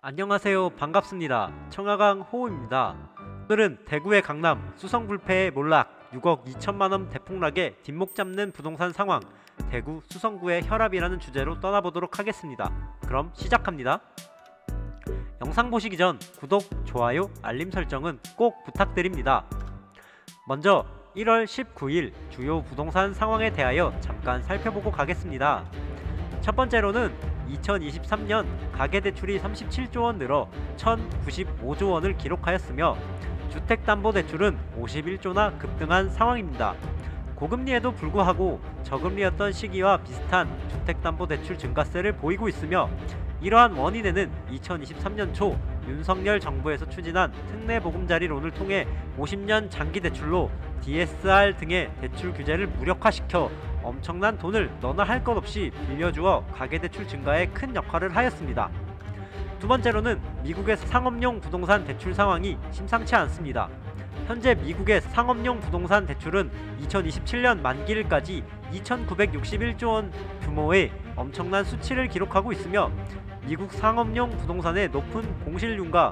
안녕하세요. 반갑습니다. 청하강 호우입니다. 오늘은 대구의 강남 수성불패의 몰락 6억 2천만원 대폭락에 뒷목 잡는 부동산 상황, 대구 수성구의 혈압이라는 주제로 떠나보도록 하겠습니다. 그럼 시작합니다. 영상 보시기 전 구독, 좋아요, 알림 설정은 꼭 부탁드립니다. 먼저 1월 19일 주요 부동산 상황에 대하여 잠깐 살펴보고 가겠습니다. 첫 번째로는 2023년 가계대출이 37조원 늘어 1095조원을 기록하였으며 주택담보대출은 51조나 급등한 상황입니다. 고금리에도 불구하고 저금리였던 시기와 비슷한 주택담보대출 증가세를 보이고 있으며, 이러한 원인에는 2023년 초 윤석열 정부에서 추진한 특례보금자리론을 통해 50년 장기대출로 DSR 등의 대출 규제를 무력화시켜 엄청난 돈을 너나 할 것 없이 빌려주어 가계대출 증가에 큰 역할을 하였습니다. 두 번째로는 미국의 상업용 부동산 대출 상황이 심상치 않습니다. 현재 미국의 상업용 부동산 대출은 2027년 만기일까지 2,961조원 규모의 엄청난 수치를 기록하고 있으며, 미국 상업용 부동산의 높은 공실률과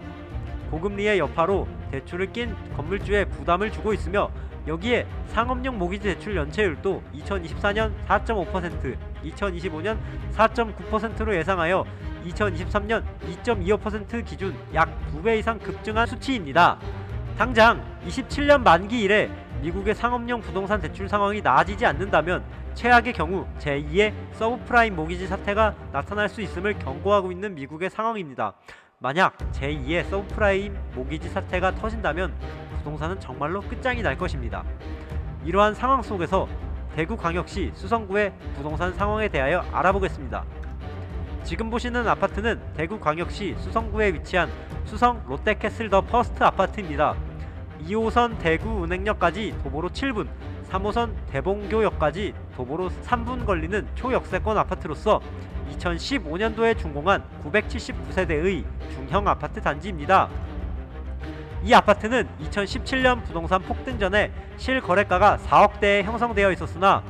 고금리의 여파로 대출을 낀 건물주에 부담을 주고 있으며, 여기에 상업용 모기지 대출 연체율도 2024년 4.5%, 2025년 4.9%로 예상하여 2023년 2.25% 기준 약 2배 이상 급증한 수치입니다. 당장 27년 만기 이래 미국의 상업용 부동산 대출 상황이 나아지지 않는다면 최악의 경우 제2의 서브프라임 모기지 사태가 나타날 수 있음을 경고하고 있는 미국의 상황입니다. 만약 제2의 서브프라임 모기지 사태가 터진다면 부동산은 정말로 끝장이 날 것입니다. 이러한 상황 속에서 대구광역시 수성구의 부동산 상황에 대하여 알아보겠습니다. 지금 보시는 아파트는 대구광역시 수성구에 위치한 수성 롯데캐슬 더 퍼스트 아파트입니다. 2호선 대구은행역까지 도보로 7분, 3호선 대봉교역까지 도보로 3분 걸리는 초역세권 아파트로서 2015년도에 준공한 979세대의 중형 아파트 단지입니다. 이 아파트는 2017년 부동산 폭등 전에 실거래가가 4억대에 형성되어 있었으나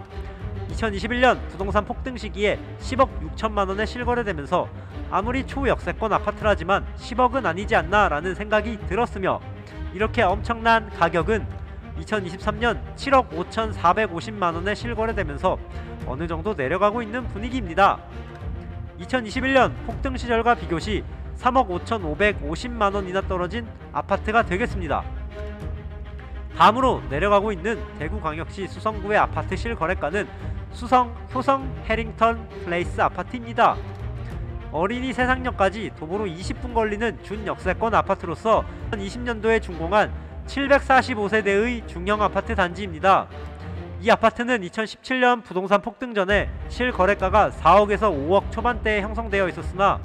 2021년 부동산 폭등 시기에 10억 6천만원에 실거래되면서 아무리 초역세권 아파트라지만 10억은 아니지 않나 라는 생각이 들었으며, 이렇게 엄청난 가격은 2023년 7억 5,450만원에 실거래되면서 어느정도 내려가고 있는 분위기입니다. 2021년 폭등 시절과 비교시 3억 5,550만원이나 떨어진 아파트가 되겠습니다. 다음으로 내려가고 있는 대구광역시 수성구의 아파트 실거래가는 수성 효성 해링턴 플레이스 아파트입니다. 어린이 세상역까지 도보로 20분 걸리는 준역세권 아파트로서 2020년도에 준공한 745세대의 중형 아파트 단지입니다. 이 아파트는 2017년 부동산 폭등 전에 실거래가가 4억에서 5억 초반대에 형성되어 있었으나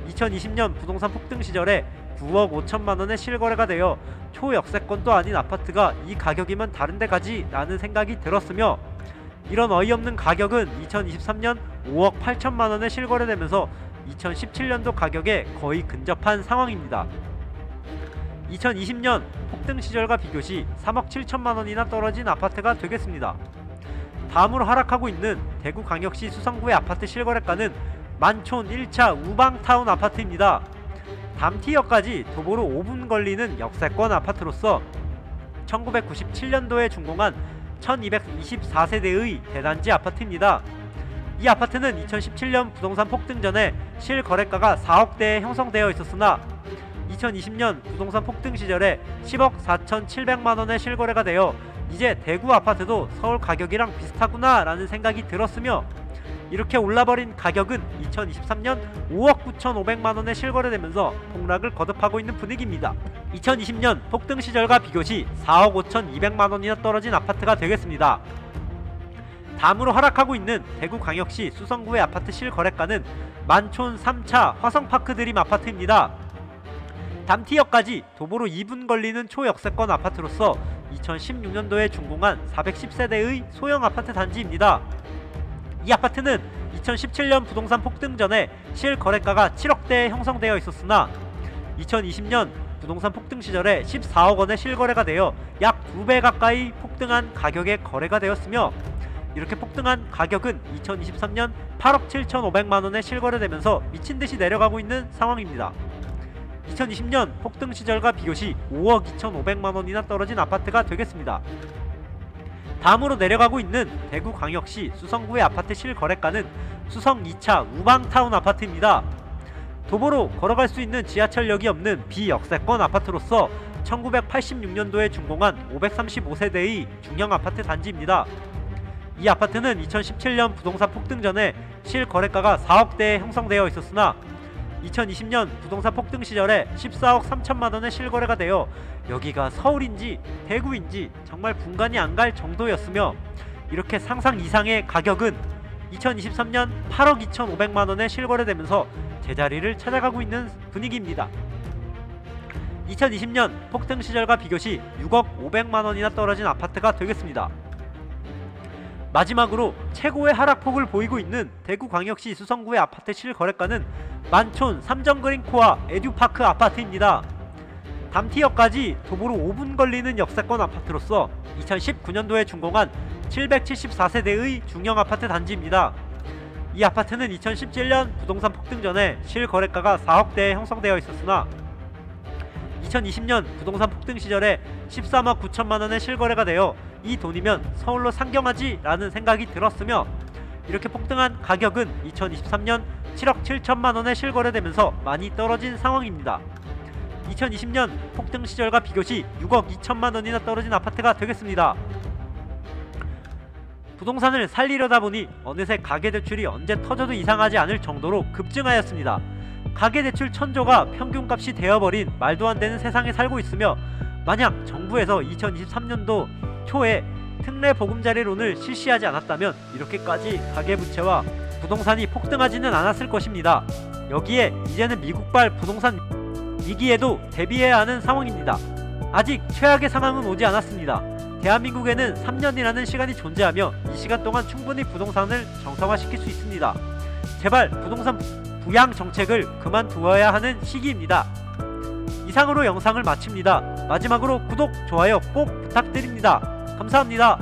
2020년 부동산 폭등 시절에 9억 5천만원에 실거래가 되어 초역세권도 아닌 아파트가 이 가격이면 다른데 가지 라는 생각이 들었으며, 이런 어이없는 가격은 2023년 5억 8천만원에 실거래되면서 2017년도 가격에 거의 근접한 상황입니다. 2020년 폭등 시절과 비교시 3억 7천만원이나 떨어진 아파트가 되겠습니다. 다음으로 하락하고 있는 대구광역시 수성구의 아파트 실거래가는 만촌 1차 우방타운 아파트입니다. 담티역까지 도보로 5분 걸리는 역세권 아파트로서 1997년도에 준공한 1224세대의 대단지 아파트입니다. 이 아파트는 2017년 부동산 폭등 전에 실거래가가 4억대에 형성되어 있었으나 2020년 부동산 폭등 시절에 10억 4,700만원에 실거래가 되어 이제 대구 아파트도 서울 가격이랑 비슷하구나 라는 생각이 들었으며, 이렇게 올라버린 가격은 2023년 5억 9,500만원에 실거래되면서 폭락을 거듭하고 있는 분위기입니다. 2020년 폭등 시절과 비교시 4억 5,200만원이나 떨어진 아파트가 되겠습니다. 다음으로 하락하고 있는 대구광역시 수성구의 아파트 실거래가는 만촌 3차 화성파크 드림 아파트입니다. 담티역까지 도보로 2분 걸리는 초역세권 아파트로서 2016년도에 준공한 410세대의 소형 아파트 단지입니다. 이 아파트는 2017년 부동산 폭등 전에 실거래가가 7억대에 형성되어 있었으나 2020년 부동산 폭등 시절에 14억원에 실거래가 되어 약 2배 가까이 폭등한 가격에 거래가 되었으며, 이렇게 폭등한 가격은 2023년 8억 7,500만원에 실거래되면서 미친듯이 내려가고 있는 상황입니다. 2020년 폭등 시절과 비교시 5억 2,500만원이나 떨어진 아파트가 되겠습니다. 다음으로 내려가고 있는 대구광역시 수성구의 아파트 실거래가는 수성 2차 우방타운 아파트입니다. 도보로 걸어갈 수 있는 지하철역이 없는 비역세권 아파트로서 1986년도에 준공한 535세대의 중형 아파트 단지입니다. 이 아파트는 2017년 부동산 폭등 전에 실거래가가 4억대에 형성되어 있었으나 2020년 부동산 폭등 시절에 14억 3천만원에 실거래가 되어 여기가 서울인지 대구인지 정말 분간이 안 갈 정도였으며, 이렇게 상상 이상의 가격은 2023년 8억 2,500만원에 실거래되면서 제자리를 찾아가고 있는 분위기입니다. 2020년 폭등 시절과 비교시 6억 500만원이나 떨어진 아파트가 되겠습니다. 마지막으로 최고의 하락폭을 보이고 있는 대구광역시 수성구의 아파트 실거래가는 만촌 삼정그린코아 에듀파크 아파트입니다. 담티역까지 도보로 5분 걸리는 역세권 아파트로서 2019년도에 준공한 774세대의 중형 아파트 단지입니다. 이 아파트는 2017년 부동산 폭등 전에 실거래가가 4억대에 형성되어 있었으나 2020년 부동산 폭등 시절에 13억 9천만원에 실거래가 되어 이 돈이면 서울로 상경하지 라는 생각이 들었으며, 이렇게 폭등한 가격은 2023년 7억 7천만원에 실거래되면서 많이 떨어진 상황입니다. 2020년 폭등 시절과 비교시 6억 2천만원이나 떨어진 아파트가 되겠습니다. 부동산을 살리려다 보니 어느새 가계대출이 언제 터져도 이상하지 않을 정도로 급증하였습니다. 가계대출 1000조가 평균값이 되어버린 말도 안 되는 세상에 살고 있으며, 만약 정부에서 2023년도 초에 특례 보금자리론을 실시하지 않았다면 이렇게까지 가계부채와 부동산이 폭등하지는 않았을 것입니다. 여기에 이제는 미국발 부동산 위기에도 대비해야 하는 상황입니다. 아직 최악의 상황은 오지 않았습니다. 대한민국에는 3년이라는 시간이 존재하며 이 시간 동안 충분히 부동산을 정상화시킬 수 있습니다. 제발 부동산 부양 정책을 그만두어야 하는 시기입니다. 이상으로 영상을 마칩니다. 마지막으로 구독, 좋아요 꼭 부탁드립니다. 감사합니다.